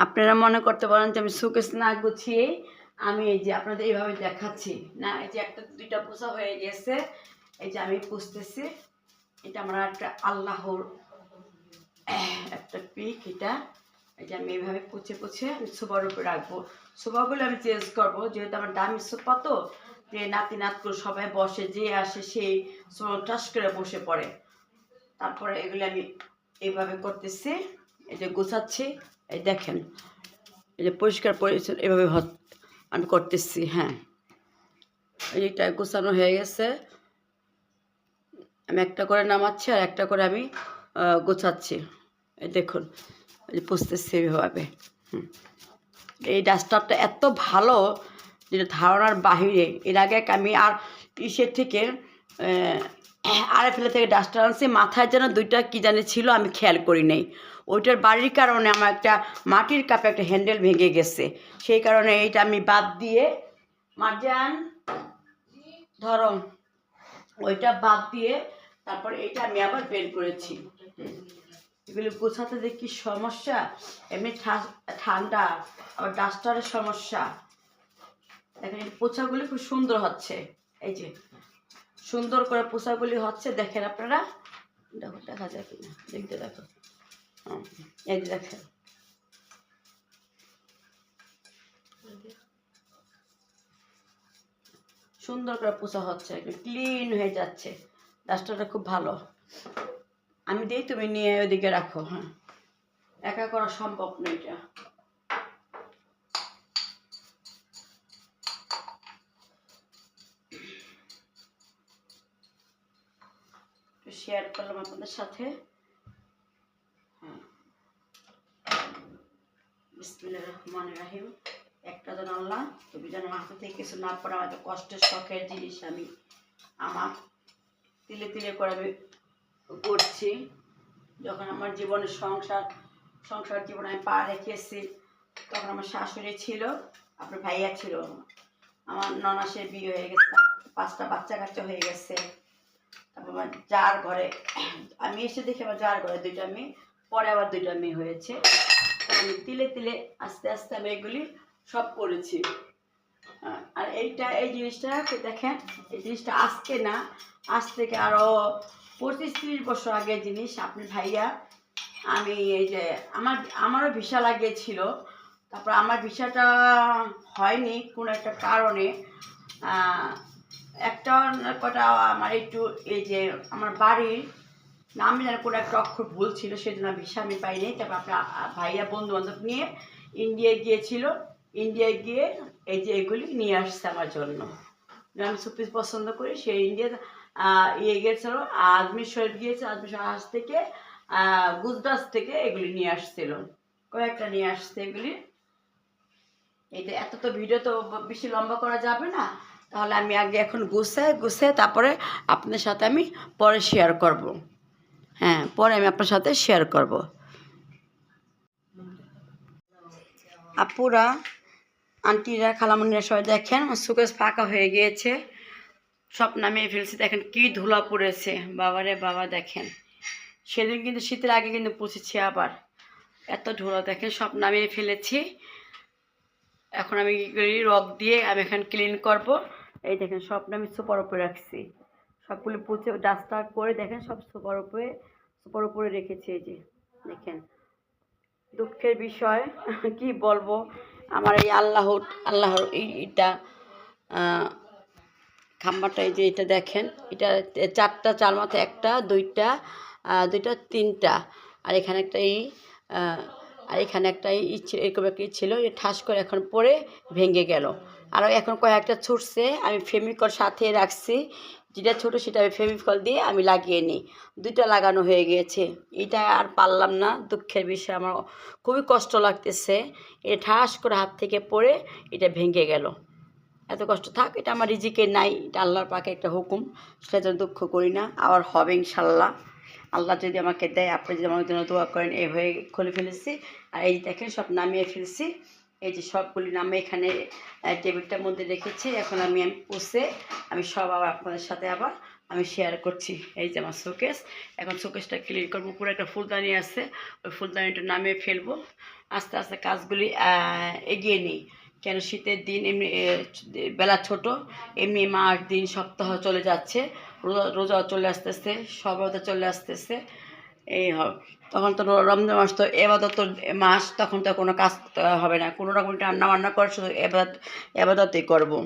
আপনারা মনে করতে পারেন যে আমি শোকেস না গুছিয়ে আমি এই যে আপনাদের এইভাবে দেখাচ্ছি না। এই যে একটা দুইটা পোছা হয়ে গেছে, এই যে আমি পুষতেছি। এটা আমার একটা আল্লাহর একটা পিক। এটা এই যে আমি এইভাবে পুছে পুছে আমি সোফার উপরে রাখবো। সোফাগুলো আমি চেঞ্জ করবো, যেহেতু আমার দামি সোফা তো, যে নাতি নাতকুর সবাই বসে, যে আসে সেই সোফা টাস করে বসে পড়ে। তারপরে এগুলো আমি এইভাবে করতেছি, এই যে গোছাচ্ছি। এই দেখেন, এই যে পরিষ্কার পরিচ্ছন্ন এভাবে আমি করতেছি। হ্যাঁ, এইটা গোছানো হয়ে গেছে। আমি একটা করে নামাচ্ছি আর একটা করে আমি গোছাচ্ছি। এই দেখুন, এই যে পুষতেছি এইভাবে। এই ডাস্টারটা এত ভালো যেটা ধারণার বাহিরে। এর আগে আমি আর ইসের থেকে আরএফএল থেকে ডাস্টার আনছি, মাথায় যেন দুইটা কী জানি ছিল, আমি খেয়াল করি নাই। ওইটার বাড়ির কারণে আমার একটা মাটির কাপে একটা হ্যান্ডেল ভেঙে গেছে, সেই কারণে এইটা আমি বাদ দিয়ে মারজান ধরো ওইটা বাদ দিয়ে তারপর এটা আমি আবার বের করেছি। এগুলো গোছাতে যে কী সমস্যা, এমনি ঠান্ডা আবার ডাস্টারের সমস্যা। দেখেন এই পোছাগুলি খুব সুন্দর হচ্ছে, এই যে সুন্দর করে পোছাগুলি হচ্ছে। দেখেন আপনারা, দেখো দেখা যায় কিনা, দেখতে দেখো। এই যে দেখেন, সুন্দর করে পোছা হচ্ছে, একদম ক্লিন হয়ে যাচ্ছে। ডাস্টারটা খুব ভালো। আমি দিই, তুমি নিয়ে ওইদিকে রাখো। হ্যাঁ, একা করা সম্ভব না এটা। শেয়ার করলাম আপনাদের সাথে। হ্যাঁ, বিসমিল্লাহির রহমানির রহিম। একটা যেন আল্লাহ, তুমি যেন হাতে থেকে কিছু না পড়ে। আমার তো কষ্টের শখের জিনিস আমি আমার তিলে তিলে করে আমি করছি। যখন আমার জীবনের সংসার জীবনে আমি পা রেখেছি, তখন আমার শাশুড়ি ছিল, আপনার ভাইয়া ছিল, আমার ননাসের বিয়ে হয়ে গেছে, 5টা বাচ্চা কাচ্চা হয়ে গেছে। তারপর আমার যার ঘরে আমি এসে দেখি আমার যার ঘরে 2টা মেয়ে, পরে আবার 2টা মেয়ে হয়েছে। আমি তিলে তিলে আস্তে আস্তে আমি এগুলি সব করেছি। আর এই জিনিসটা দেখেন, এই জিনিসটা আজকে না, আজ থেকে আরও 25-30 বছর আগের জিনিস। আপনি ভাইয়া, আমি এই যে আমারও ভিসা লাগিয়েছিল, তারপর আমার ভিসাটা হয়নি কোনো একটা কারণে। একটা কটা আমার একটু এই যে আমার বাড়ির নাম যেন কোনো একটা অক্ষর ভুল ছিল, সেজন্য ভিসা আমি পাইনি। তারপর আপনার ভাইয়া বন্ধু বান্ধব নিয়ে ইন্ডিয়ায় গিয়েছিল, ইন্ডিয়ায় গিয়ে এই যে এগুলি নিয়ে আসছে আমার জন্য। আমি সুপিস পছন্দ করি, সেই ইন্ডিয়া গিয়েছিল, আজমির শরীফ গিয়েছে, আজমির শরীফ থেকে গুজরাট থেকে এগুলি নিয়ে আসছিল, কয়েকটা নিয়ে আসছে এগুলি। এইটা এত তো ভিডিও তো বেশি লম্বা করা যাবে না, তাহলে আমি আগে এখন গুছায় তারপরে আপনাদের সাথে আমি পরে শেয়ার করব। হ্যাঁ, পরে আমি আপনার সাথে শেয়ার করব। আপুরা, আন্টিরা, খালামুনিরা সবাই দেখেন, আমার সুকেশ ফাঁকা হয়ে গিয়েছে, সব নামিয়ে ফেলছি। দেখেন কি ধুলা পড়েছে, বাবারে বাবা। দেখেন সেদিন কিন্তু শীতের আগে কিন্তু পুষেছি, আবার এত ধুলা। দেখেন সব নামিয়ে ফেলেছি। এখন আমি কী করি, রক দিয়ে আমি এখন ক্লিন করব। এই দেখেন সব আমি সুপার উপরে রাখছি, সবগুলো পুছে ডাস্টার করে দেখেন সব সুপার উপরে রেখেছি। এই যে দেখেন, দুঃখের বিষয় কি বলবো, আমার এই আল্লাহর এইটা খাম্বাটা, এই যে এটা দেখেন, এটা 4টা, 4 মাথা, 1টা 2টা 3টা, আর এখানে একটা আর এখানে একটা এরকম একটা ছিল, ঠাস করে এখন পরে ভেঙে গেল। আর এখন কয়েকটা ছুটছে, আমি ফেমিকল সাথে রাখছি, যেটা ছোটো সেটা আমি ফেমিকল দিয়ে আমি লাগিয়ে নিই। 2টা লাগানো হয়ে গিয়েছে, এটা আর পারলাম না। দুঃখের বিষয়, আমার খুবই কষ্ট লাগতেছে। এটা ঠাস করে হাত থেকে পড়ে এটা ভেঙে গেল। এত কষ্ট থাক, এটা আমার রিজিকে নাই, এটা আল্লাহর পাকে একটা হুকুম, সেটা যেন দুঃখ করি না। আবার হবে ইনশাল্লাহ, আল্লাহ যদি আমাকে দেয়। আপনি যদি আমার জন্য দোয়া করেন। এইভাবে খুলে ফেলেছি, আর এই দেখেন সব নামিয়ে ফেলছি। এই যে সবগুলি নামিয়ে এখানে টেবিলটার মধ্যে রেখেছি। এখন আমি পুষে আমি সব আবার আপনাদের সাথে আবার আমি শেয়ার করছি। এই যে আমার শোকেস, এখন শোকেসটা ক্লিন করবো। পুরো একটা ফুলদানি আছে, ওই ফুলদানিটা নামিয়ে ফেলবো। আস্তে আস্তে কাজগুলি এগিয়ে নিই, কেন শীতের দিন এমনি বেলা ছোট, এমনি মাস দিন সপ্তাহ চলে যাচ্ছে, রোজা চলে আসতেছে, সবরতা চলে আসতেছে। এই তখন তো রমজান মাস, তো এবাদত মাস, তখন তো কোনো কাজ হবে না, কোনো রকম রান্না বান্না করে শুধু এবাদতই করবো।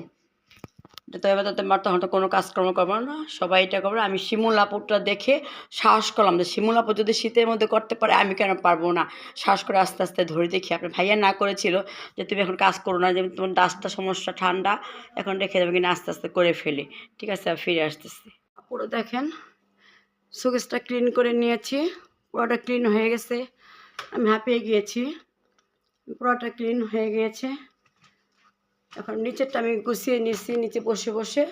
তো এবাদতে মার তখন তো কোনো কাজকর্ম করবো না, সবাই এটা করবো। আমি শিমুল আপুরটা দেখে সাহস করলাম যে শিমুল আপু যদি শীতের মধ্যে করতে পারে, আমি কেন পারবো না। সাহস করে আস্তে আস্তে ধরে দেখি। আপনার ভাইয়া না করেছিল যে তুমি এখন কাজ করো না, যে তোমার দাঁতটা সমস্যা, ঠান্ডা, এখন রেখে দেবে, কিনা আস্তে আস্তে করে ফেলি। ঠিক আছে, ফিরে আসতেছি। পুরো দেখেন শোকেসটা ক্লিন করে নিয়েছি, পুরোটা ক্লিন হয়ে গেছে, আমি হাঁপিয়ে গিয়েছি, পুরোটা ক্লিন হয়ে গিয়েছে। এখন নিচেরটা আমি গুছিয়ে নিচ্ছি, নিচে বসে বসে।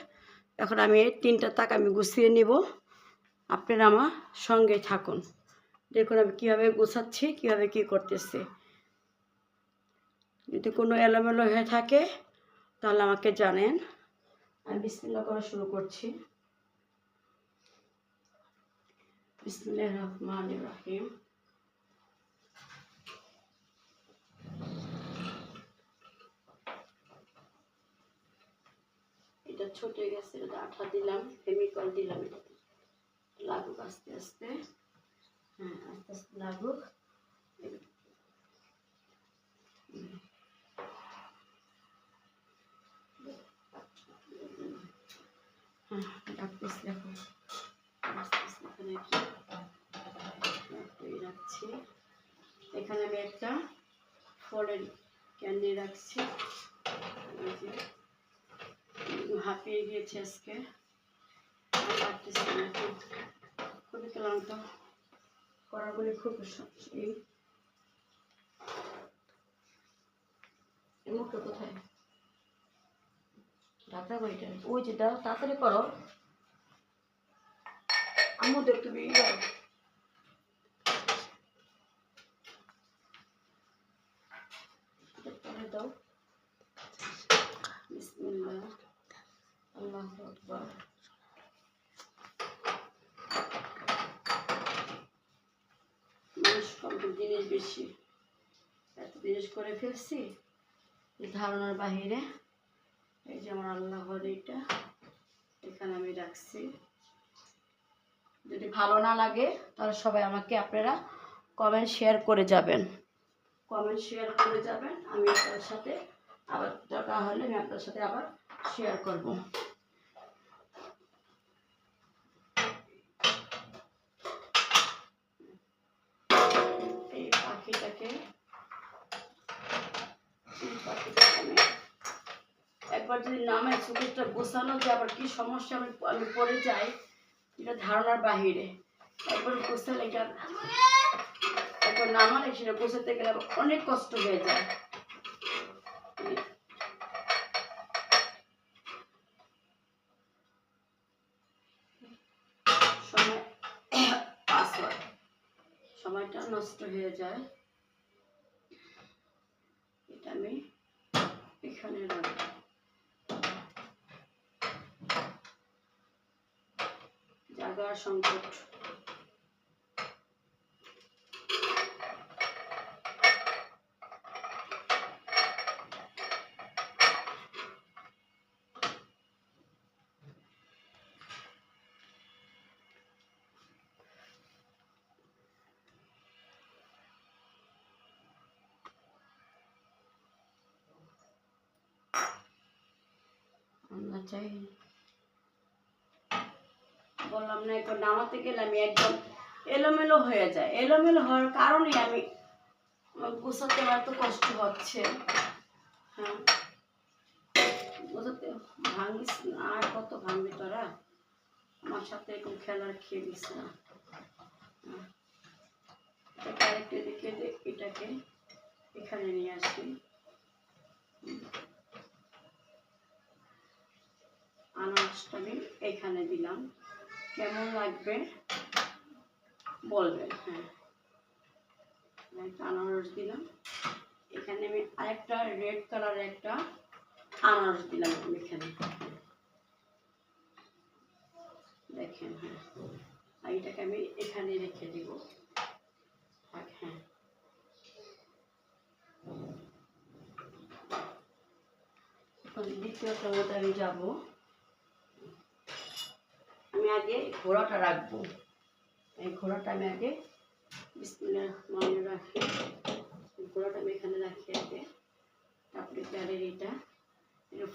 এখন আমি এই 3টা তাক আমি গুছিয়ে নিব। আপনারা আমার সঙ্গে থাকুন, দেখুন আমি কীভাবে গুছাচ্ছি, কীভাবে কী করতেছি। যদি কোনো এলোমেলো হয়ে থাকে তাহলে আমাকে জানেন। আমি বিসমিল্লাহ করা শুরু করছি। বিসমিল্লাহির রহমানির রহিম। এটা ছোটে গেছে, এটা আঠা দিলাম, কেমিক্যাল দিলাম, এটা লাগুক আস্তে আস্তে। হ্যাঁ, আস্তে আস্তে লাগুক। হ্যাঁ, রাখতেছি। এখন আস্তে আস্তে এখানে রাখছি। এখানে আমি একটা ফলের ক্যান্ডি রাখছি। হাঁপিয়ে গিয়েছে আজকে, পারতেছি না, খুবই ক্লান্ত, কড়াগুলি খুব এই মুখটা কোথায় ঢাকা বইটা, ওই যে দাও, তাড়াতাড়ি করো। আম্মু দেখ তুমি পরে দাও। বিসমিল্লাহ, আল্লাহু আকবার। মানুষ কম জিনিস বেশি, এত জিনিস করে ফেলছি ধারণার বাহিরে। এই যে আমার আল্লাহর এইটা এখানে আমি রাখছি। যদি ভালো না লাগে তাহলে সবাই আমাকে আপনারা কমেন্ট শেয়ার করে যাবেন, কমেন্ট শেয়ার করে যাবেন। আমি আপনার সাথে আবার দরকার হলে আমি আপনার সাথে আবার শেয়ার করব। এই পাখিটাকে আমি একবার যদি নামে চোখটা গোছানো যে আবার কি সমস্যা আমি পড়ে যাই, এটা ধারণার বাহিরে। একবার গোছালে এটা, একবার নামালে সেটা গোছাতে গেলে অনেক কষ্ট হয়ে যায়। সময়টা নষ্ট হয়ে যায়। এটা আমি এখানে রাখবো। জায়গার সংকট। আমরা চাই, বললাম না, একবার নামাতে গেলে আমি একদম এলোমেলো হয়ে যায়। এলোমেলো হওয়ার কারণে আমি গোছাতে আমার তো কষ্ট হচ্ছে। হ্যাঁ, গোছাতে ভাঙিস না, আর কত ভাঙবি তোরা, আমার সাথে এরকম খেলার খেয়ে দিস না। আরেকটা দিকে এটাকে এখানে নিয়ে আসি। আনারসটা আমি এখানে দিলাম, কেমন লাগবে বলবেন। হ্যাঁ, একটা আনারস দিলাম এখানে। আমি আরেকটা রেড কালারের একটা আনারস দিলাম এখানে। দেখেন। হ্যাঁ, আর এটাকে আমি এখানে রেখে দিব। হ্যাঁ, এখন দ্বিতীয়টার মধ্যে আমি যাবো। আমি আগে ঘোড়াটা রাখবো। এই ঘোড়াটা আমি আগে বিসমিল্লাহির রহমানির রহিম, ঘোড়াটা আমি এখানে রাখি আগে। তারপরে পেয়ারের এটা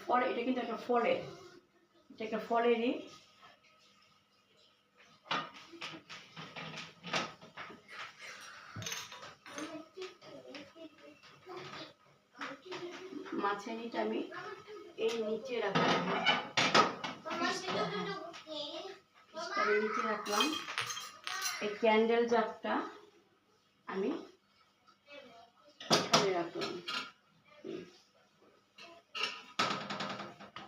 ফল, এটা কিন্তু একটা ফলের, এটা একটা ফলেরই। মাঝখানিটা আমি এই নিচে রাখলাম, আমি নিচে রাখলাম। এই ক্যান্ডেল জারটা আমি এখানে রাখলাম,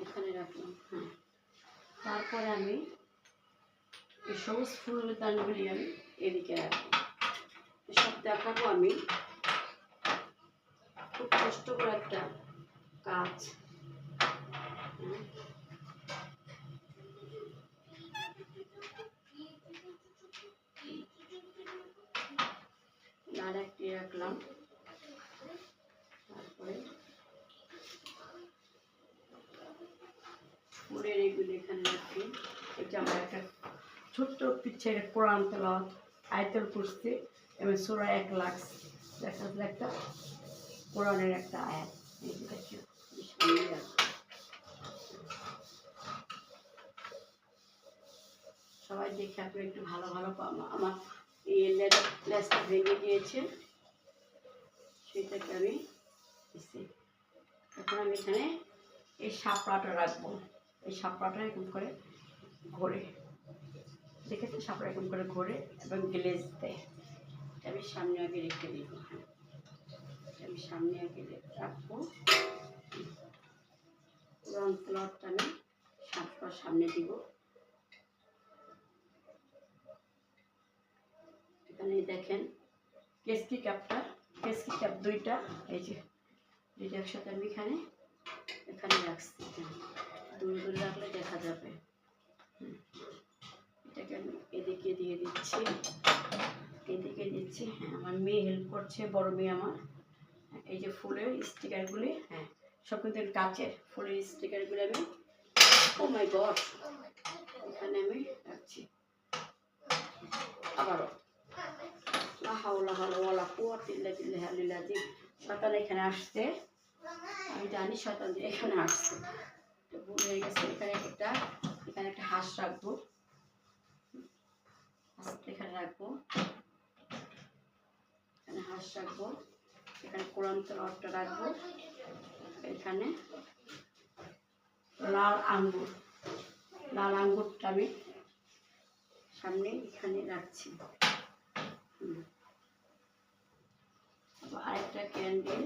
এখানে রাখলাম। হ্যাঁ, তারপরে আমি এই সবুজ ফুলের দানগুলি আমি এদিকে রাখবো। এসব দেখাবো আমি। খুব কষ্টকর একটা কাজ। আর একটি রাখলাম। তারপরে ফুলের এগুলি এখানে রাখি। এটা আমার একটা ছোট্ট পিচ্ছে কোরআন তেলাওয়াত, আয়াতুল কুরসি এবং সূরা ইখলাস, দেখা যাচ্ছে একটা কোরআনের একটা আয়াত। এই যে দেখি সবাই দেখে আপনি একটু ভালো ভালো আমার এই লেজটা ভেঙে গিয়েছে, সেটাকে আমি দিচ্ছি। এখন আমি এখানে এই শাপলাটা রাখবো। এই শাপলাটা এরকম করে ঘোরে, দেখেছি শাপলা এরকম করে ঘোরে এবং গ্লেজ দেয়। আমি সামনে আগে রেখে দিব। হ্যাঁ, আমি সামনে আগে রাখবো। কোরআন তেলাওয়াতটা আমি শাপলার সামনে দিব। এখানে দেখেন কেসকি ক্যাপটা, কেসকি ক্যাপ দুইটা, এই যে দুইটা একসাথে আমি এখানে রাখছি। দূরে দূরে রাখলে দেখা যাবে। এটাকে আমি এদিকে দিয়ে দিচ্ছি, এদিকে দিচ্ছি। হ্যাঁ, আমার মেয়ে হেল্প করছে, বড় মেয়ে আমার। এই যে ফুলের স্টিকারগুলি, হ্যাঁ সব কিন্তু কাচের ফুলের স্টিকারগুলি আমি, ও মাই গড, এখানে আমি রাখছি। আবারও শয়তান এখানে আসছে, আমি জানি শয়তান এখানে আসছে, ভুল হয়ে গেছে। এখানে একটা হাঁস রাখবো, এখানে রাখবো, এখানে হাঁস রাখবো, এখানে কোরআন তেলাওয়াতটা রাখবো, এখানে লাল আঙ্গুরটা আমি সামনে এখানে রাখছি। আরেকটা ক্যান্ডেল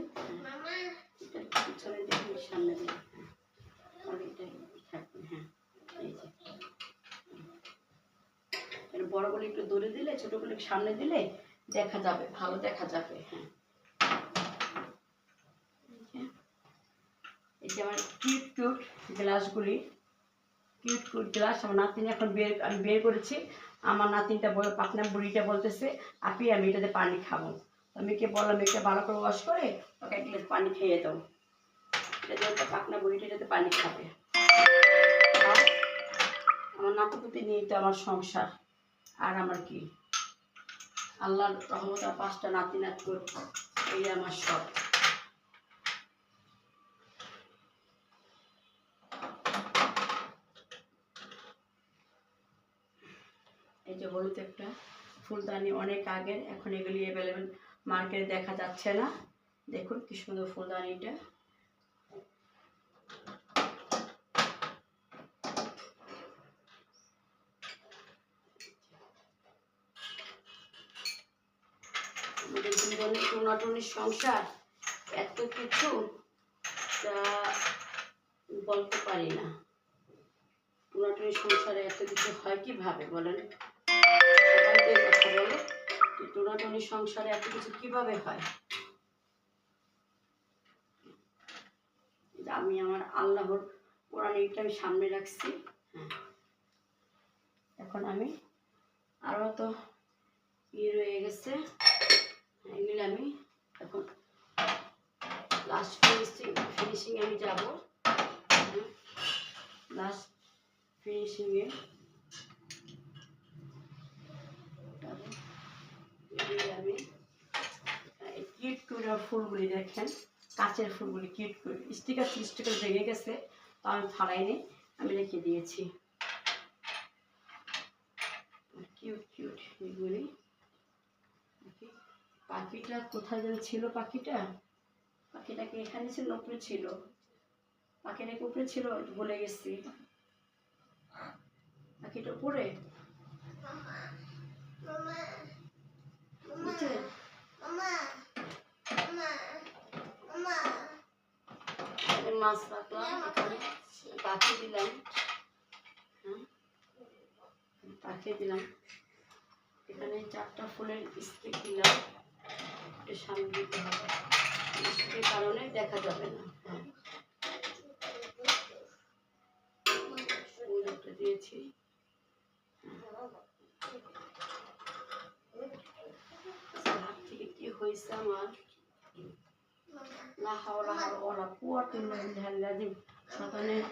এটা পিছনে দেখি, সামনে দিই। থাকবে। হ্যাঁ, এই যে বড়গুলো একটু দূরে দিলে, ছোটগুলো সামনে দিলে দেখা যাবে, ভালো দেখা যাবে। হ্যাঁ, এই যে আমার কিউট কিউট গ্লাসগুলি, কিউট কিউট গ্লাস আমার নাতিন এখন আমি বের করেছি। আমার নাতিনটা পাকনা বুড়িটা বলতেছে, আপি আমি এটাতে পানি খাবো। আমি কে বললাম এটা ভালো করে ওয়াশ করে ওকে এক গ্লাস পানি খেয়ে দাও, এটা পাকনা বুড়িটা এটাতে পানি খাবে। আমার নাতিপুতি নিয়ে তো আমার সংসার, আর আমার কি, আল্লাহর রহমতে 5টা নাতি নাতকুর, এই আমার সব। এই যে হলুদ একটা ফুলদানি, অনেক আগের, এখন এগুলি অ্যাভেলেবেল মার্কেটে দেখা যাচ্ছে না। দেখুন কি সুন্দর ফুলদানিটা। আমাদের জীবনের টুনাটুনির সংসার, এত কিছু তা বলতে পারি না। টুনাটুনির সংসারে এত কিছু হয় কিভাবে বলেন, সবাইকে কথা বলো, টুনাটুনির সংসারে এত কিছু কিভাবে হয়। আমি আমার আল্লাহর কোরআন এইটা আমি সামনে রাখছি। হ্যাঁ, এখন আমি আরও তো রয়ে গেছে, এগুলো আমি এখন লাস্ট ফিনিশিং আমি যাব। লাস্ট ফিনিশিংয়ে আমি কিউট করে ফুলগুলি দেখেন, কাচের ফুলগুলি কিউট করে স্টিকার ভেঙে গেছে, তো আমি ফাড়াইনি, আমি রেখে দিয়েছি। কিউট কিউট এগুলি। পাখিটা কোথায় যেন ছিল, পাখিটা কি এখানে ছিল, উপরে ছিল? পাখিটা কি উপরে ছিল? বলে গেছি। পাখিটা উপরে মাছ রাখলাম, এখানে পাখি দিলাম, পাখি দিলাম, এখানে 4টা ফুলের স্টিক দিলাম, একটু সামনে দিতে হবে, স্টিকের কারণে দেখা যাবে না। ফুল একটা দিয়েছি। হাত থেকে কি হয়েছে আমার,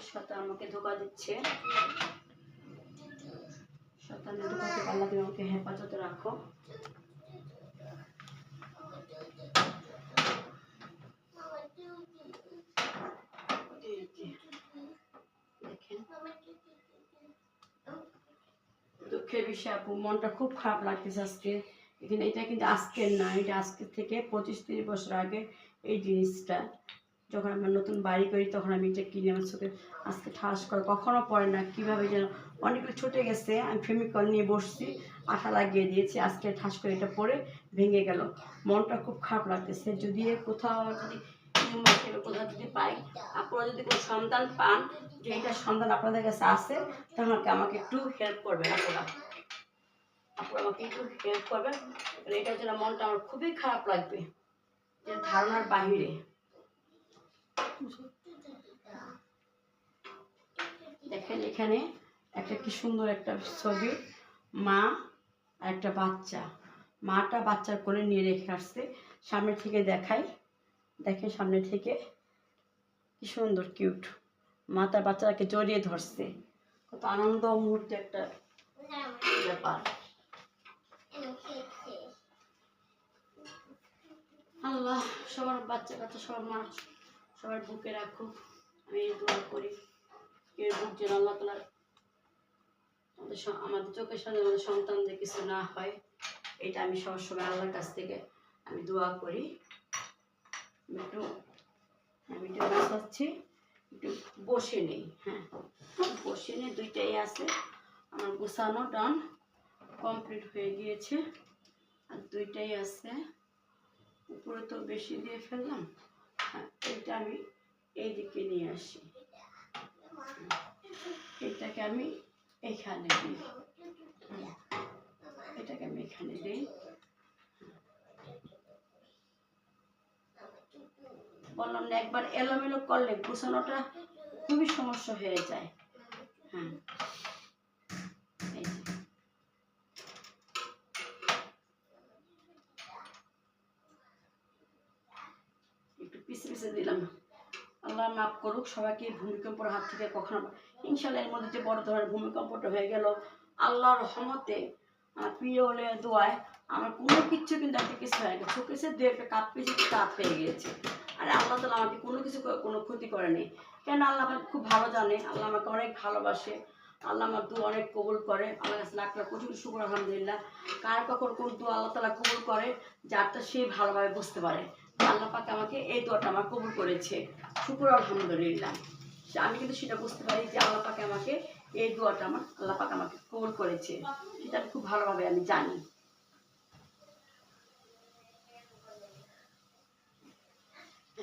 শয়তান আমাকে ধোঁকা দিচ্ছে, শয়তানের ধোঁকা থেকে আল্লাহ তুমি আমাকে হেফাজতে রাখো। দেখেন দুঃখের বিষয় আপু, মনটা খুব খারাপ লাগতেছে আজকে। এখানে এটা কিন্তু আজকের না, এটা আজকের থেকে 25-30 বছর আগে এই জিনিসটা। যখন আমরা নতুন বাড়ি করি তখন আমি এটা কিনে আমার চোখে আজকে ঠাস করে, কখনো পড়ে না, কীভাবে যেন অনেকগুলো ছুটে গেছে। আমি ফেমিকল নিয়ে বসছি, আঠা লাগিয়ে দিয়েছি, আজকে ঠাস করে এটা পরে ভেঙে গেল। মনটা খুব খারাপ লাগতেছে। যদি কোথাও কোথাও যদি পাই, আপনারা যদি কোনো সন্তান পান, যে এটা সন্তান আপনাদের কাছে আছে, তাহলে আমাকে একটু হেল্প করবেন। আপনারা আমাকে একটু হেল্প করবেন, এটার জন্য মনটা আমার খুবই খারাপ লাগবে, যে ধারণার বাহিরে। দেখেন এখানে একটা কি সুন্দর একটা ছবি, মা আর একটা বাচ্চা, মাটা বাচ্চার কোলে নিয়ে রেখে আসছে। সামনে থেকে দেখাই, দেখেন সামনে থেকে কি সুন্দর কিউট, মা তার বাচ্চাটাকে জড়িয়ে ধরছে। কত আনন্দ মুহূর্তে একটা ব্যাপার। আল্লাহ সবার বাচ্চা কাচ্চা সবার মা সবার বুকে রাখুক, আমি দোয়া করি। কেউ বুক যেন আল্লাহ তাআলা আমাদের চোখের সামনে আমাদের সন্তানদের কিছু না হয়, এটা আমি সবসময় আল্লাহর কাছ থেকে আমি দোয়া করি। আমি একটু বসাচ্ছি, একটু বসে নেই। হ্যাঁ, বসে নেই, দুইটাই আছে আমার গোছানো ডান কমপ্লিট হয়ে গিয়েছে, আর দুইটাই আছে। উপরে তো বেশি দিয়ে ফেললাম, হ্যাঁ এটা আমি এই দিকে নিয়ে আসি, এটাকে আমি এখানে দিই, এটাকে আমি এখানে দিই। বললাম না, একবার এলোমেলো করলে গোছানোটা খুবই সমস্যা হয়ে যায়। হ্যাঁ একটু পিছে পিছে দিলাম। আল্লাহ মাফ করুক সবাইকে ভূমিকম্পের হাত থেকে। কখনো ইনশাল্লাহ এর মধ্যে যে বড় ধরনের ভূমিকম্পটা হয়ে গেল, আল্লাহর রহমতে প্রিয় হলে দোয়ায় আমার কোনো কিচ্ছু কিন্তু একটা কিছু হয় না। চোখেছে দু একটা কাপ পেয়েছে, কাপ হয়ে গিয়েছে, আর আল্লাহ তাআলা আমাকে কোনো কিছু কোনো ক্ষতি করেনি। কেন আল্লাহ আমাকে খুব ভালো জানে, আল্লাহ আমাকে অনেক ভালোবাসে, আল্লাহ আমার দোয়া অনেক কবুল করে। আল্লাহ কাছে লাখ লাখ কোটি শুকর আলহামদুলিল্লাহ। কার কখন কোন দোয়া আল্লাহ তাআলা কবুল করে, যারটা সে ভালোভাবে বুঝতে পারে। আল্লাহ পাক আমাকে এই দোয়াটা আমার কবুল করেছে, শুকর আলহামদুলিল্লাহ। আমি কিন্তু সেটা বুঝতে পারি যে আল্লাহ পাক আমাকে এই দোয়াটা আমার আল্লাহ পাক আমাকে কবুল করেছে, সেটা খুব ভালোভাবে আমি জানি।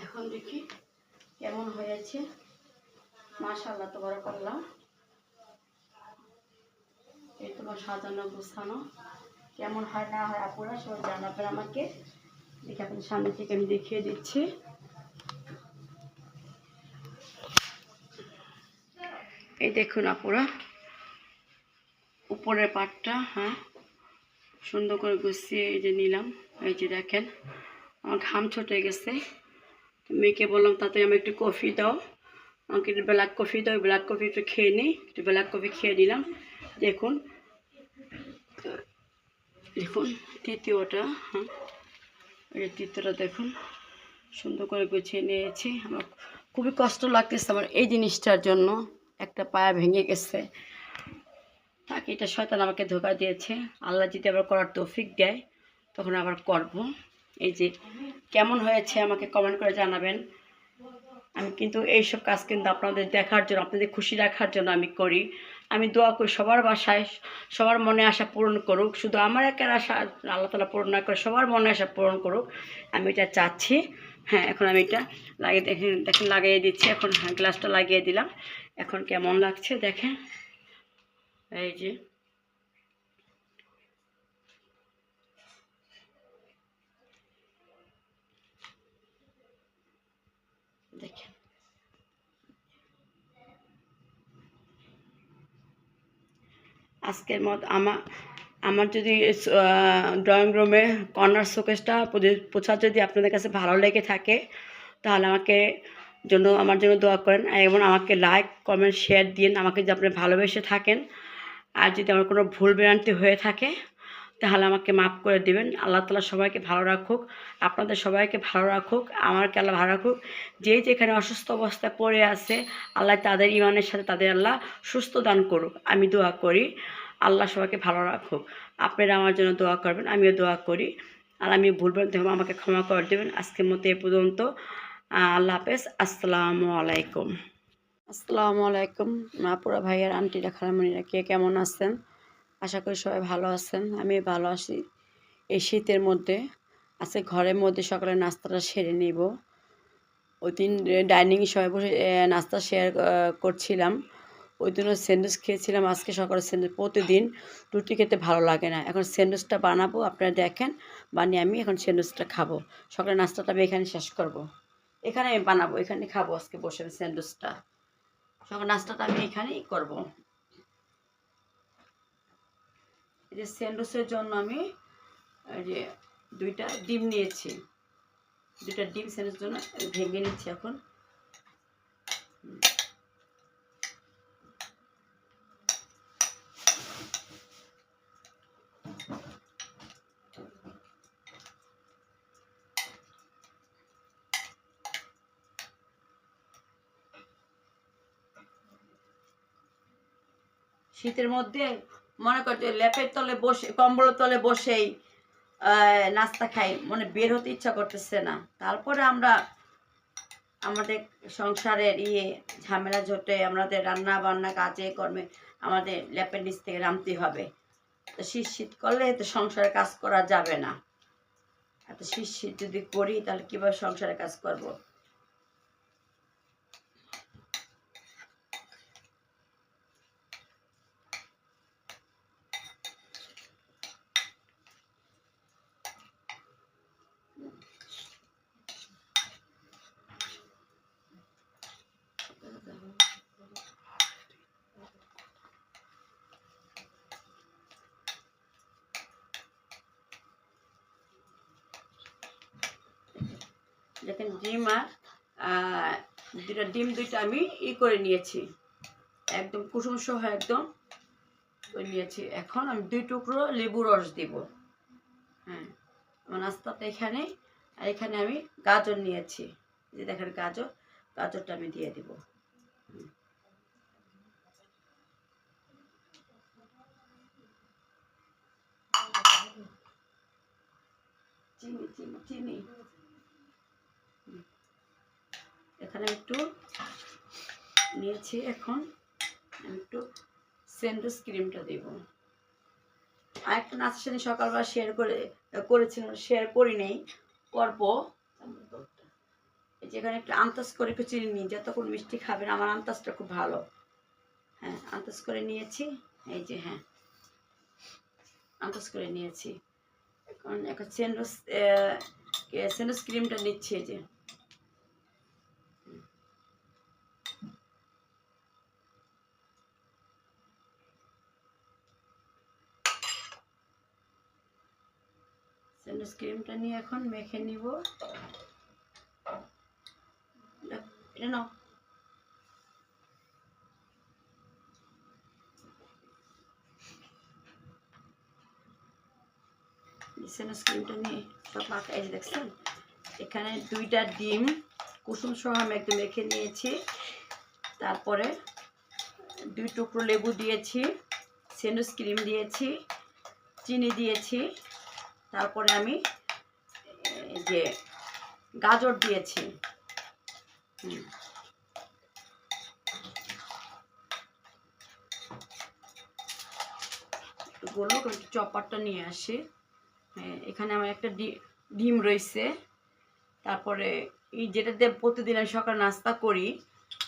এখন দেখি কেমন হয়েছে, মাশাআল্লাহ তাবারাকাল্লাহ। এই তোমার সাজানো গোছানো কেমন হয় না হয় আপুরা সবাই জানাবেন আমাকে। দেখে আপনাদের সামনে থেকে আমি দেখিয়ে দিচ্ছি। এই দেখুন আপুরা, উপরের পাটটা, হ্যাঁ, সুন্দর করে গুছিয়ে এই যে নিলাম। এই যে দেখেন আমার ঘাম ছুটে গেছে। মেয়েকে বললাম তাতে আমি একটু কফি দাও, আমাকে একটু ব্ল্যাক কফি দাও। ব্ল্যাক কফি একটু খেয়ে নিই, একটু ব্ল্যাক কফি খেয়ে নিলাম। দেখুন দেখুন তৃতীয়টা, হ্যাঁ, এই তৃতীয়টা দেখুন সুন্দর করে গুছিয়ে নিয়েছি। আমার খুবই কষ্ট লাগতেছে আমার এই জিনিসটার জন্য, একটা পায়া ভেঙে গেছে। তাকে এটা শয়তান আমাকে ধোঁকা দিয়েছে। আল্লাহ যদি আবার করার তৌফিক দেয় তখন আবার করব। এই যে কেমন হয়েছে আমাকে কমেন্ট করে জানাবেন। আমি কিন্তু এইসব কাজ কিন্তু আপনাদের দেখার জন্য, আপনাদের খুশি রাখার জন্য আমি করি। আমি দোয়া করি সবার বাসায় সবার মনে আশা পূরণ করুক, শুধু আমার একার আশা আল্লাহ তাআলা পূরণ না করে সবার মনে আশা পূরণ করুক, আমি এটা চাচ্ছি। হ্যাঁ, এখন আমি এটা লাগিয়ে দেখেন লাগিয়ে দিচ্ছি। এখন হ্যাঁ, গ্লাসটা লাগিয়ে দিলাম। এখন কেমন লাগছে দেখেন। এই যে দেখেন, আজকের মত আমার যদি ড্রয়িং রুমে কর্নার শোকেসটা পোছা যদি আপনাদের কাছে ভালো লেগে থাকে তাহলে আমার জন্য দোয়া করেন, এবং আমাকে লাইক কমেন্ট শেয়ার দিন আমাকে যদি আপনি ভালোবেসে থাকেন। আর যদি আমার কোনো ভুল ভ্রান্তি হয়ে থাকে তাহলে আমাকে মাফ করে দিবেন। আল্লাহ তাআলা সবাইকে ভালো রাখুক, আপনাদের সবাইকে ভালো রাখুক, আমাকে আল্লাহ ভালো রাখুক। যে যেখানে অসুস্থ অবস্থায় পড়ে আছে আল্লাহ তাদের ইমানের সাথে তাদের আল্লাহ সুস্থ দান করুক, আমি দোয়া করি। আল্লাহ সবাইকে ভালো রাখুক। আপনারা আমার জন্য দোয়া করবেন, আমিও দোয়া করি। আর আমি ভুল ভ্রান্তি হবে আমাকে ক্ষমা করে দেবেন। আজকের মতো এ পর্যন্ত। আল্লাহ হাফেজ। আসসালামু আলাইকুম। আসসালামু আলাইকুম আপুরা, ভাইয়ার, আন্টিরা, খালামণিরা, কে কেমন আছেন? আশা করি সবাই ভালো আছেন, আমি ভালো আছি। এই শীতের মধ্যে আজকে ঘরের মধ্যে সকালে নাস্তাটা সেরে নিব। ওই দিন ডাইনিংয়ে সবাই বসে নাস্তা শেয়ার করছিলাম। ওই দিনও স্যান্ডউইচ খেয়েছিলাম। আজকে সকালে স্যান্ডউইচ, প্রতিদিন রুটি খেতে ভালো লাগে না। এখন স্যান্ডউইচটা বানাবো, আপনারা দেখেন, বানিয়ে আমি এখন স্যান্ডউইচটা খাবো। সকালে নাস্তাটা আমি এখানে শেষ করব, এখানে আমি বানাবো, এখানে খাবো আজকে বসে স্যান্ডউইচটা। সকাল নাস্তাটা আমি এখানেই করব। এই যে স্যান্ডউইচের জন্য আমি এই যে 2টা ডিম নিয়েছি। 2টা ডিম স্যান্ডউইচের জন্য ভেঙে নিচ্ছি এখন। শীতের মধ্যে মনে করছে ল্যাপের তলে বসে, কম্বলের তলে বসেই নাস্তা খাই, মানে বের হতে ইচ্ছা করতেছে না। তারপরে আমরা আমাদের সংসারের ঝামেলা ঝোটে আমাদের রান্না বান্না কাজে কর্মে আমাদের ল্যাপের নিচ থেকে নামতে হবে। তো শীত করলে তো সংসারে কাজ করা যাবে না। এত শীত যদি করি তাহলে কিভাবে সংসারে কাজ করব? দেখেন ডিম আর 2টা ডিম, 2টা আমি করে নিয়েছি, একদম কুসুম সহ একদম করে নিয়েছি। এখন আমি 2 টুকরো লেবু রস দিব। হ্যাঁ, আমার নাস্তাটা এখানে। আর এখানে আমি গাজর নিয়েছি, যে দেখেন গাজরটা আমি দিয়ে দিব। চিনি চিনি চিনি এখানে একটু নিয়েছি। এখন আমি একটু স্যান্ডউইচ ক্রিমটা দেব। আরেকটা নাস্তার সাথে সকালবেলা করেছিলাম, শেয়ার করি নেই, করবো। যেখানে একটু আন্দাজ করে একটু চিনি নিই, যতক্ষণ মিষ্টি খাবেন, আমার আন্দাজটা খুব ভালো। হ্যাঁ, আন্দাজ করে নিয়েছি। এই যে হ্যাঁ, আন্দাজ করে নিয়েছি। এখন স্যান্ডউইচ ক্রিমটা নিচ্ছি। এই যে স্যান্ডউইচ ক্রিমটা নিয়ে এখন মেখে নিব। এটা নাও। স্যান্ডউইচ ক্রিমটা নিয়ে সব মাখা, এই যে দেখছেন এখানে 2টা ডিম কুসুম সহ আমি একটু মেখে নিয়েছি। তারপরে 2 টুকরো লেবু দিয়েছি, স্যান্ডউইচ ক্রিম দিয়েছি, চিনি দিয়েছি, তারপরে আমি যে গাজর দিয়েছি। বললো একটু চপারটা নিয়ে আসি। এখানে আমার একটা ডিম রয়েছে। তারপরে এই যেটা দিয়ে প্রতিদিন আমি সকালে নাস্তা করি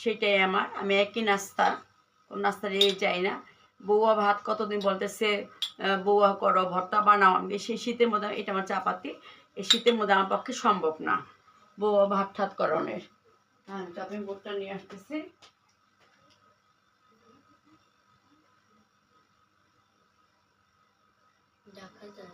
সেটাই আমি একই নাস্তা, কোনো নাস্তা রেয়ে যাই না। বৌয়া ভাত কতদিন বলতেছে বৌয়া করো, ভর্তা বানাও। আমি সেই শীতের মধ্যে, এটা আমার চাপাতি, এই শীতের মধ্যে আমার পক্ষে সম্ভব না বৌয়া ভাত ঠাত করণের। হ্যাঁ, চপিং বোর্ডটা নিয়ে আসতেছি। দেখা যায়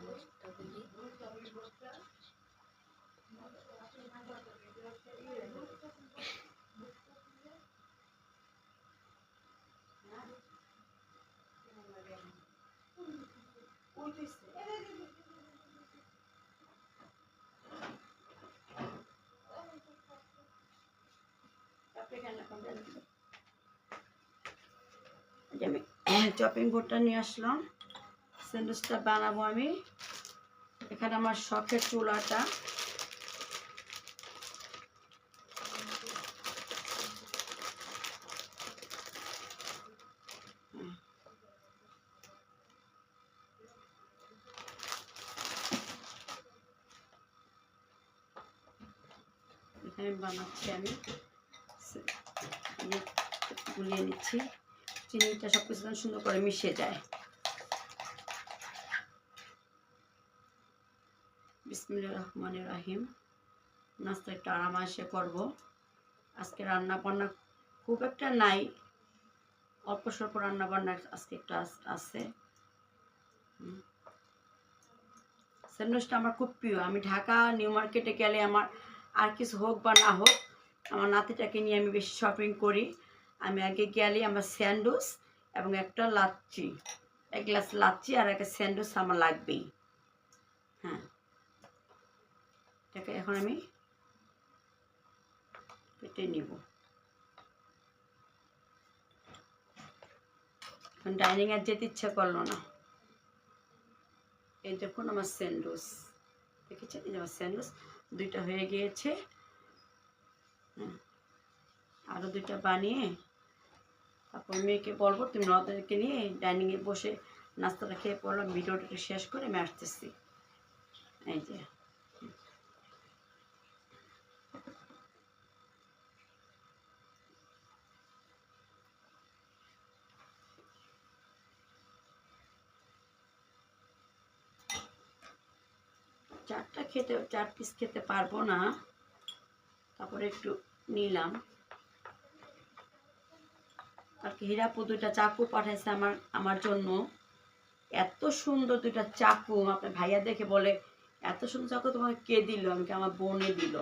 আমি চপিং বোর্ডটা নিয়ে আসলাম। স্যান্ডউইচটা বানাবো আমি। এখানে আমার শখের চুলাটা, এখানে বানাচ্ছি আমি, গুলিয়ে নিচ্ছি। চিনিটা সব কিছু সুন্দর করে মিশে যায়। বিসমিল্লাহির রহমানির রহিম। নাস্তা একটু আরামাসে করবো। আজকে রান্না বান্না খুব একটা নাই, অল্প স্বল্প রান্না বান্না আজকে একটু আছে। স্যান্ডউইচটা আমার খুব প্রিয়। আমি ঢাকা নিউ মার্কেটে গেলে আমার আর কিছু হোক বা না হোক, আমার নাতিটাকে নিয়ে আমি বেশি শপিং করি। আমি আগে গেলে আমার স্যান্ডউইচ এবং একটা লাচ্ছি, 1 গ্লাস লাচ্ছি আর একটা স্যান্ডউইচ আমার লাগবেই। হ্যাঁ, এটাকে এখন আমি কেটে নিব। এখন ডাইনিংয়ে যেতে ইচ্ছা করলো না। এই দেখুন আমার স্যান্ডউইচ, দেখেছেন? এই আমার স্যান্ডউইচ 2টা হয়ে গিয়েছে। আরও 2টা বানিয়ে তারপর মেয়েকে বলবো তুমি ওদেরকে নিয়ে ডাইনিংয়ে বসে নাস্তাটা খেয়ে পড়লাম, ভিডিওটা শেষ করে আমি আসতেছি। এই যে চার পিস খেতে পারবো না, তারপরে একটু নিলাম। কালকে হীরাপু 2টা চাকু পাঠাইছে আমার জন্য। এত সুন্দর 2টা চাকু, আপনার ভাইয়া দেখে বলে এত সুন্দর চাকু তোমাকে কে দিল? আমাকে আমার বোনে দিল।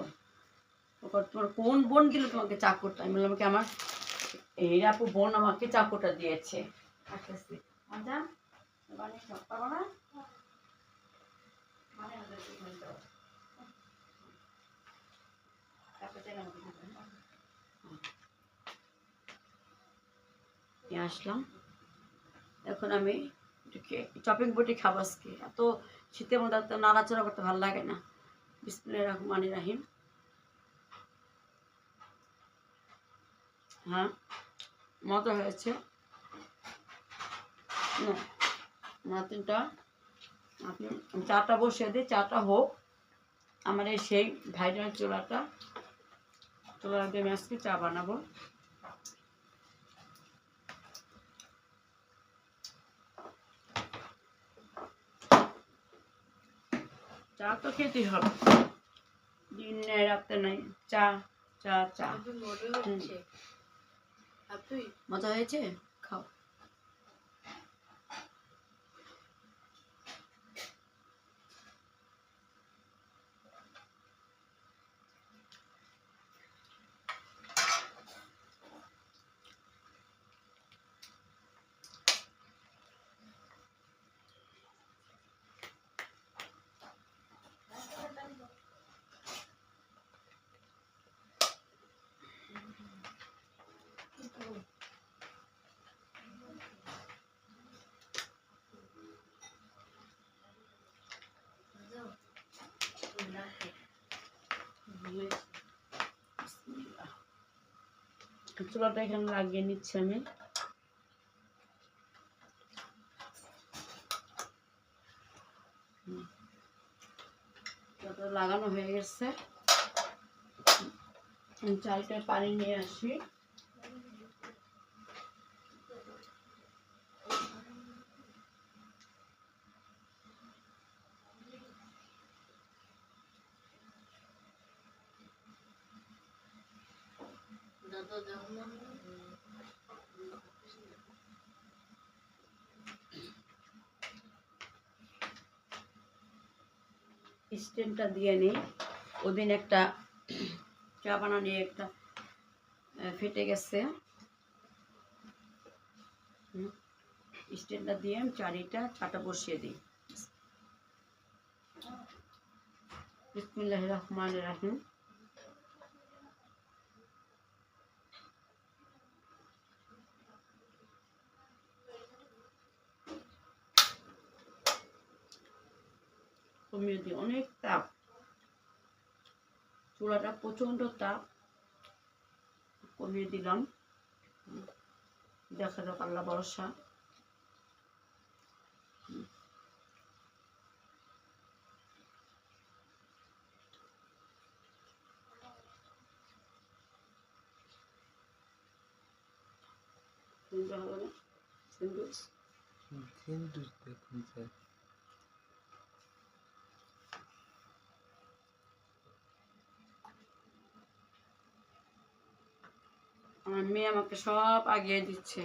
তোমার কোন বোন দিল তোমাকে চাকুটা? আমি বললাম কি আমার হীরাপু বোন আমাকে চাকুটা দিয়েছে। আসলাম, এখন আমি চপিং বোর্ডে খাবো আজকে। এত শীতের মধ্যে এত নাড়াচড়া করতে ভালো লাগে না। বিসমিল্লাহির রহমানির রহিম। হ্যাঁ, মজা হয়েছে। নাতিনটা আপনি চাটা বসিয়ে দিই, চাটা হোক। আমার এই সেই ভাইরাল চুলাটা দিয়ে আমি আজকে চা বানাবো। চা তো খেতেই হবে, দিন নেই রাতে নাই, চা চা চা। মজা হয়েছে, খাও। চুলাটা এখানে লাগিয়ে নিচ্ছি আমি। চুলাটা লাগানো হয়ে গেছে। চালটায় পানি নিয়ে আসি। স্ট্যান্ডটা দিয়ে নিই। ওদিন একটা চা বানানো একটা ফেটে গেছে। স্ট্যান্ডটা দিয়ে আমি চাটা বসিয়ে দিই। বিসমিল্লাহির রহমানির রহিম। কমিয়ে দিই, অনেক তাপ, চুলাটা প্রচন্ড তাপ। কমিয়ে দিলাম। দেখা যাক, আল্লাহ ভরসা। আমার মেয়ে আমাকে সব আগিয়ে দিচ্ছে,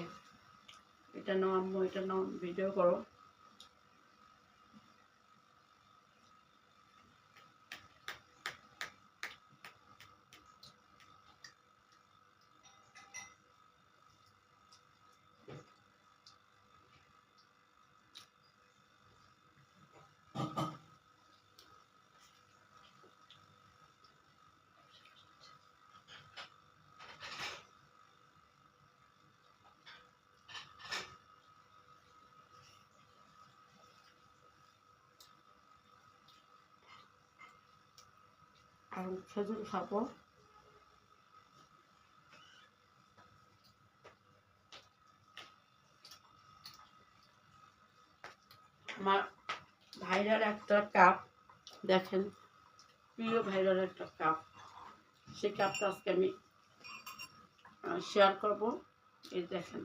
এটা নাও আম্মু, এটা নাও, ভিডিও করো। আর খেজুর খাবো। আমার ভাইরাল একটা কাপ, দেখেন, প্রিয় ভাইরাল একটা কাপ। সেই কাপটা আজকে আমি শেয়ার করব। এই দেখেন,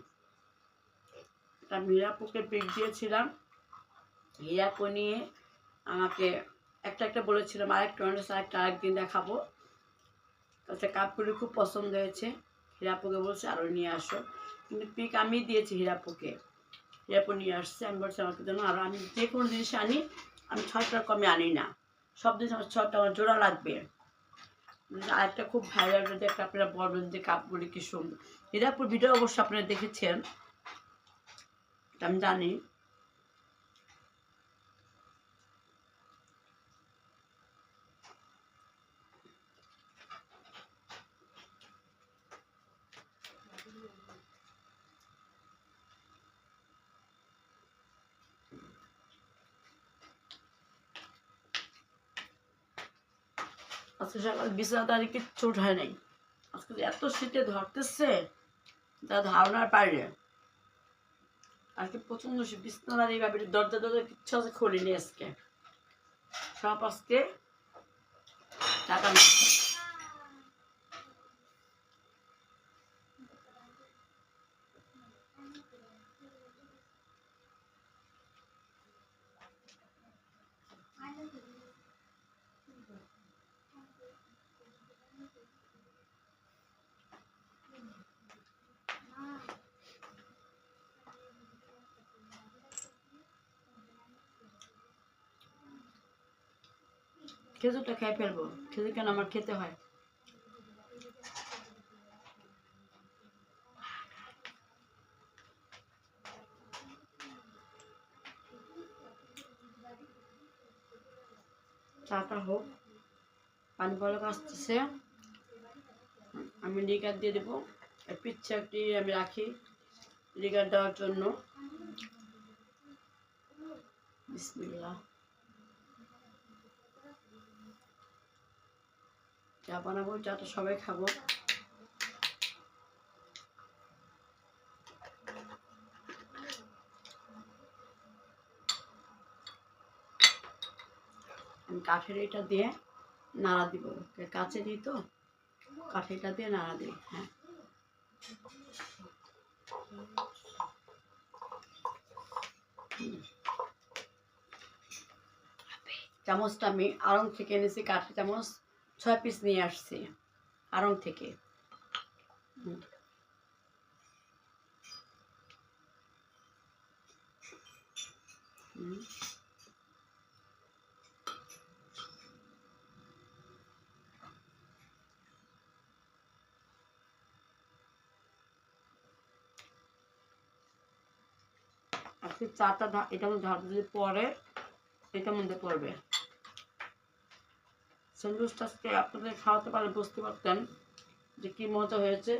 এটা মীরাপুকে পিক দিয়েছিলাম। হীরাপু নিয়ে আমাকে একটা বলেছিলাম, আরেকদিন দেখাবো। তাতে কাপগুলি খুব পছন্দ হয়েছে। হীরাপুকে বলছে আরও নিয়ে আসো, কিন্তু পিক আমি দিয়েছি হীরাপুকে। হীরাপু নিয়ে আসছে, আমি বলছি আমাকে জন্য। আর আমি যে কোনো জিনিস আনি, আমি 6টার কমে আনি না। সব জিনিস আমার 6টা আমার জোড়া লাগবে। আরেকটা খুব ভাইরাল, দেখে আপনারা বলবেন যে কাপগুলি কি সুন্দর। হীরাপুর ভিডিও অবশ্য আপনারা দেখেছেন, আমি জানি। আজকে সকাল বিছানা তারিখ কিচ্ছু উঠায় নাই। আজকে এত শীতে ধরতেছে, যা ধারণার বাইরে। আজকে প্রচন্ড শীত, বিছানার এইভাবে দরজা কিচ্ছু আছে খুলিনি আজকে, সব আজকে টাকা খেজুরটা খেয়ে ফেলবো। খেজুর কেন আমার খেতে হয়। চাটা হোক, পানি বলক আসতেছে, আমি লিকার দিয়ে দেবো। পিচ্ছাটি আমি রাখি লিকার দেওয়ার জন্য। বিসমিল্লাহ। চা বানাবো, চাটা সবাই খাবো। কাঠের এটা দিয়ে নাড়া দিব, কাছে দিই তো, কাঠিটা দিয়ে নাড়া দিই। হ্যাঁ, চামচটা আমি আড়ং থেকে এনেছি, কাঠের চামচ 6 পিস নিয়ে আসছি আড়ং থেকে। আজকে চাটা এটা মধ্যে যদি পরে এটার মধ্যে পড়বে। স্যান্ডউইচটা আজকে আপনাদের খাওয়াতে পারলে বুঝতে পারতেন যে কি মজা হয়েছে,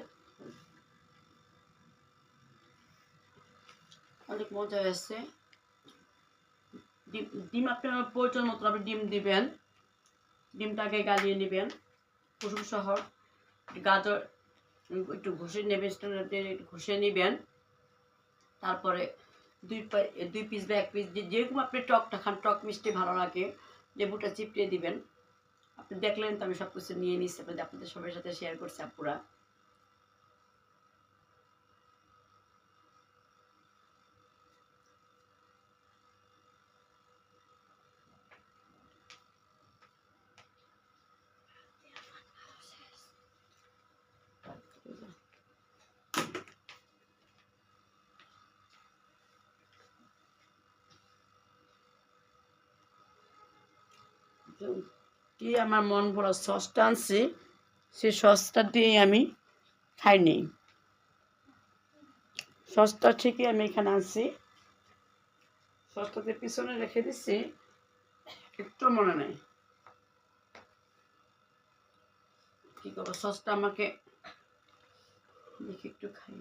অনেক মজা হয়েছে। ডিম আপনার প্রয়োজন মতো আপনি ডিম দিবেন, ডিমটাকে গালিয়ে নেবেন কুসুম সহ, গাজর একটু ঘষে নেবেন, ঘষে নেবেন। তারপরে 2 পিস বা 1 পিস যেরকম আপনি টকটা খান, টক মিষ্টি ভালো লাগে, লেবুটা চিপড়ে দিবেন। আপনি দেখলেন তো আমি সব কিছু নিয়ে নিচ্ছি, আপনাদের সবার সাথে শেয়ার করছি আপুরা। কি আমার মন ভরা সসটা আনছি, সেই সসটা দিয়ে আমি খাই নেই। সসটা ঠিকই আমি এখানে আনছি, সসটাতে পিছনে রেখে দিচ্ছি, একটু মনে নেই কি করবো। সসটা আমাকে দেখি একটু খাই,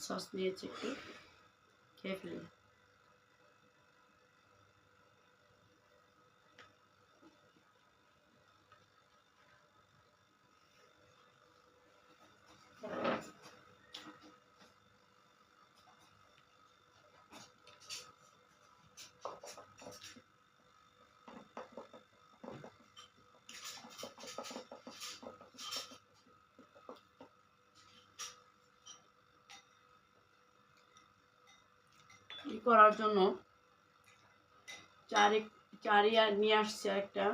সস নিয়েছি, একটু খেয়ে ফেলি। ই করার জন্য চারি আর নিয়ে আসছি, একটা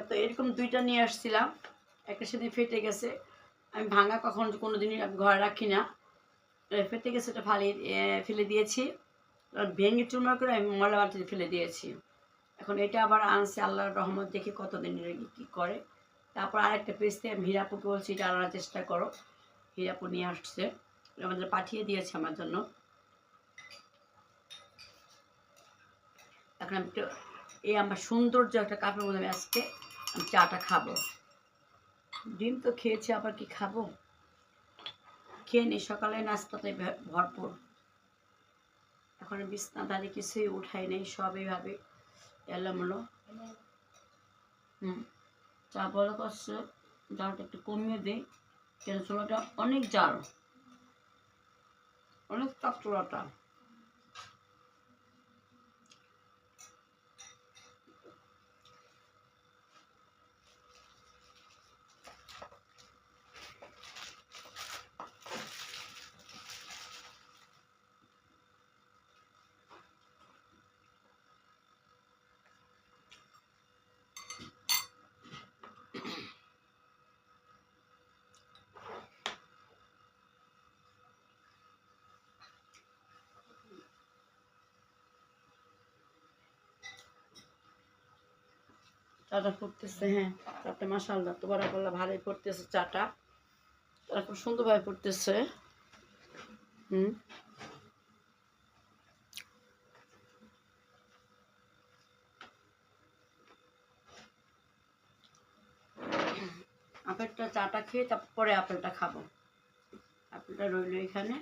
তো এরকম 2টা নিয়ে আসছিলাম, একটা সেদিন ফেটে গেছে। আমি ভাঙা কখন কোনো দিনই ঘরে রাখি না, ফেটে গেছে, এটা ফেলে দিয়েছি, ভেঙে চুরমার করে আমি ময়লা বালতিতে ফেলে দিয়েছি। এখন এটা আবার আনছে, আল্লাহর রহমত দেখি কতদিন কী করে। তারপর আরেকটা পিস দিয়ে আমি হীরাপুকে বলছি এটা আনার চেষ্টা করো, হীরাপু নিয়ে আসছে, আমাদের পাঠিয়ে দিয়েছে আমার জন্য। এখন আমি একটু এই আমার সৌন্দর্য একটা কাপের মধ্যে আমি আজকে আমি চাটা খাবো। ডিম তো খেয়েছি, আবার কি খাবো, খেয়ে নিই, সকালে নাস্তাতে ভরপুর। এখন বিছনা দাঁড়িয়ে কিছুই উঠাই নেই, সব এইভাবে এলোমেলো। চা বলা করছে জালটা একটু কমিয়ে দিই, কেন চুলাটা অনেক জাল, অনেক তাপ চুলাটা। চাটা ফুটতেছে, হ্যাঁ চাটা মাশাআল্লাহ তাবারাকাল্লাহ ভালোই ফুটতেছে চাটা, চাটা খুব সুন্দরভাবে ফুটতেছে। আপেলটা চাটা খেয়ে তারপরে আপেলটা খাবো, আপেলটা রইল এখানে।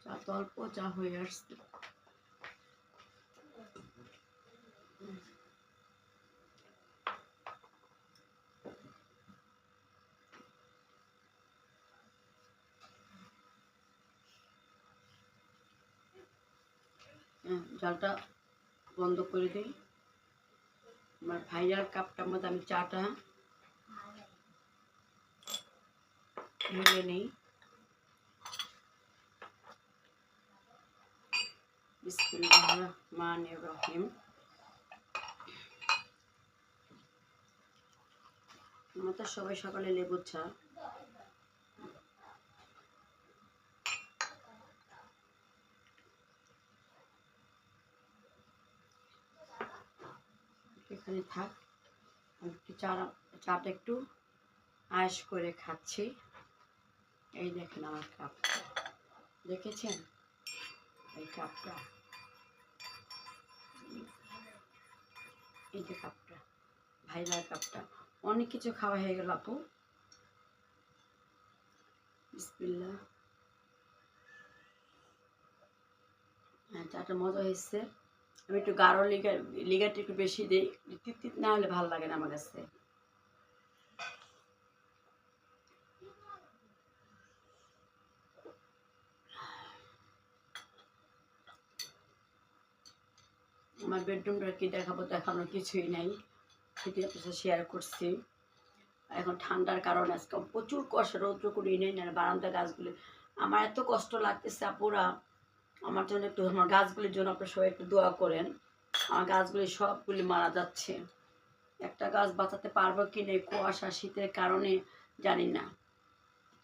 চা তো অল্প, চা হয়ে আসছে। জলটা বন্ধ করে দিই। আমার ফাইনাল কাপটার মধ্যে আমি চাটা ঢেলে নিই। বিসমিল্লাহির রহমানির রহিম। আমরা তো সবাই সকালে লেবু চা। এখানে থাক, আমি একটু চাটা একটু আয়েশ করে খাচ্ছি। এই দেখেন আমার কাপ, দেখেছেন এই কাপটা, এই যে কাপটা, ভাইরার কাপটা। অনেক কিছু খাওয়া হয়ে গেল আপু। বিসমিল্লাহ। হ্যাঁ, চাটা মজা হয়েছে। আমি একটু গাঢ় লিগাটা একটু বেশি দিই, তিত না হলে ভালো লাগে না আমার কাছে। আমার বেডরুমটা কি দেখাবো, দেখানোর কিছুই নাই, সেটি আপনার সাথে শেয়ার করছি। এখন ঠান্ডার কারণে আজকে প্রচুর কষ্ট, রৌদ্র করি নেই না বারান্দা গাছগুলি। আমার এত কষ্ট লাগতেছে আপুরা, আমার জন্য একটু, আমার গাছগুলির জন্য আপনার সবাই একটু দোয়া করেন। আমার গাছগুলি সবগুলি মারা যাচ্ছে, একটা গাছ বাঁচাতে পারবো কি নেই, কুয়াশা শীতের কারণে জানি না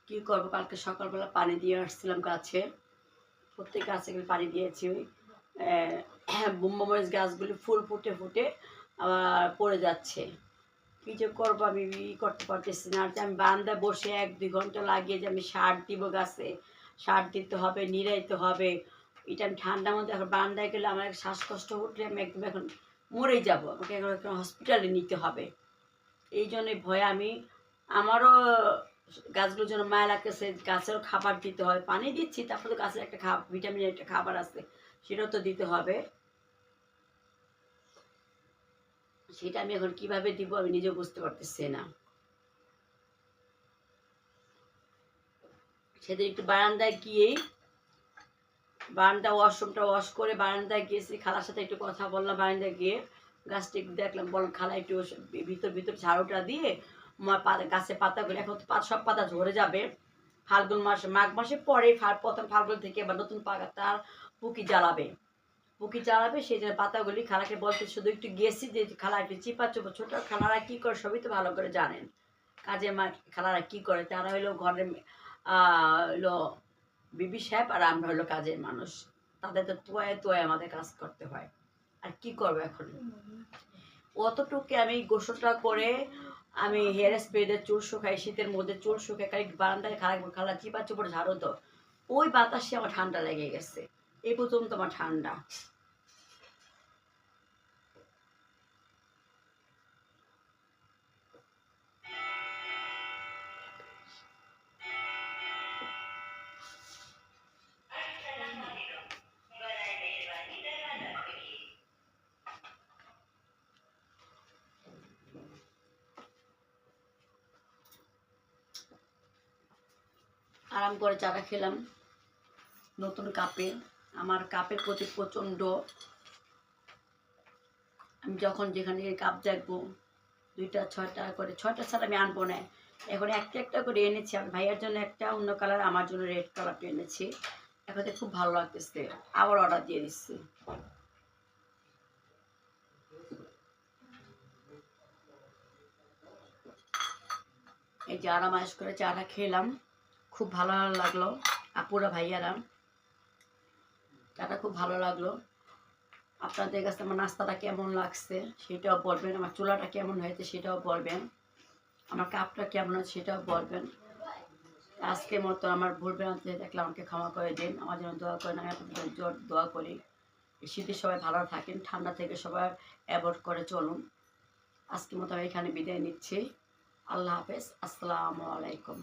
কি করব। কালকে সকালবেলা পানি দিয়ে আসছিলাম গাছে, প্রত্যেক গাছে পানি দিয়েছি। ওই বোম্বামরিচ গাছগুলি ফুল ফুটে ফুটে আবার পড়ে যাচ্ছে। কী যে করবো আমি করতে পারতেছি না। আর যে আমি বারান্দায় বসে 1-2 ঘন্টা লাগিয়ে যে আমি সার দিব গাছে, সার দিতে হবে, নিড়াইতে হবে। এটা আমি ঠান্ডার মধ্যে এখন বারান্দায় গেলে আমার শ্বাসকষ্ট উঠলে আমি একদম এখন মরেই যাবো, আমাকে এখন হসপিটালে নিতে হবে। এই জন্যই ভয়ে আমি, আমারও গাছগুলোর জন্য মায়া লাগতেছে, গাছেরও খাবার দিতে হয়। পানি দিচ্ছি, তারপরে তো গাছের একটা ভিটামিনের একটা খাবার আছে, সেটাও তো দিতে হবে। সেটা আমি এখন কিভাবে দিব আমি নিজেও বুঝতে পারতেছি না। সেদিন একটু বারান্দায় গিয়েই, বারান্দা ওয়াশরুমটা ওয়াশ করে বারান্দায় গিয়েছি, খালার সাথে একটু কথা বললাম। বারান্দায় গিয়ে গাছটা একটু দেখলাম, বললাম খালা একটু ভিতর ঝাড়ুটা দিয়ে গাছের পাতাগুলো, এখন তো সব পাতা ঝরে যাবে ফাল্গুন মাসে, মাঘ মাসে পরে প্রথম ফাল্গুন থেকে আবার নতুন পাতা পুকি জ্বালাবে সেই জন্য পাতাগুলি খালাকে বলতে শুধু একটু গেছি যে খালা একটু চিপা চুপা, ছোট খালারা কী করে সবই তো ভালো করে জানেন। কাজে মা খালারা কী করে, তারা হলো ঘরের হলো বিবি সাহেব, আর আমরা হলো কাজের মানুষ, তাদের তো তোয়ায় আমাদের কাজ করতে হয়। আর কি করবো এখন, অতটুকু আমি গোসলটা করে আমি হেয়ার স্প্রে দিয়ে চুল শুকাই, শীতের মধ্যে চুল শুকাই, খালি বারান্দায় খালা চিপা চুপড় ঝাড়ু তো, ওই বাতাসে আমার ঠান্ডা লেগে গেছে। এই পর্যন্ত আমার ঠান্ডা। আরাম করে চাটা খেলাম নতুন কাপে। আমার কাপের প্রতি প্রচণ্ড, আমি যখন যেখানে কাপ দেখবো 2টা 6টা করে, 6টা ছাড়া আমি আনবো না। এখন একটা একটা করে এনেছি, আমার ভাইয়ের জন্য একটা অন্য কালার, আমার জন্য রেড কালারটা এনেছি। এখন খুব ভালো লাগতেছে, আবার অর্ডার দিয়ে দিচ্ছি। এই যে আরাম আয়েশ করে চাটা খেলাম, খুব ভালো লাগলো। আপুরা ভাইয়ারা, চাটা খুব ভালো লাগলো। আপনাদের কাছে আমার নাস্তাটা কেমন লাগছে সেটাও বলবেন, আমার চুলাটা কেমন হয়েছে সেটাও বলবেন, আমার কাপটা কেমন আছে সেটাও বলবেন। আজকের মতো আমার ভুল ভ্রান্তি দেখলে আমাকে ক্ষমা করে দিন, আমার জন্য দোয়া করেন, আমি আপনাদের দোয়া করি। শীতে সবাই ভালো থাকেন, ঠান্ডা থেকে সবাই অ্যাভয়েড করে চলুন। আজকের মতো আমি এখানে বিদায় নিচ্ছি। আল্লাহ হাফেজ, আসসালামু আলাইকুম।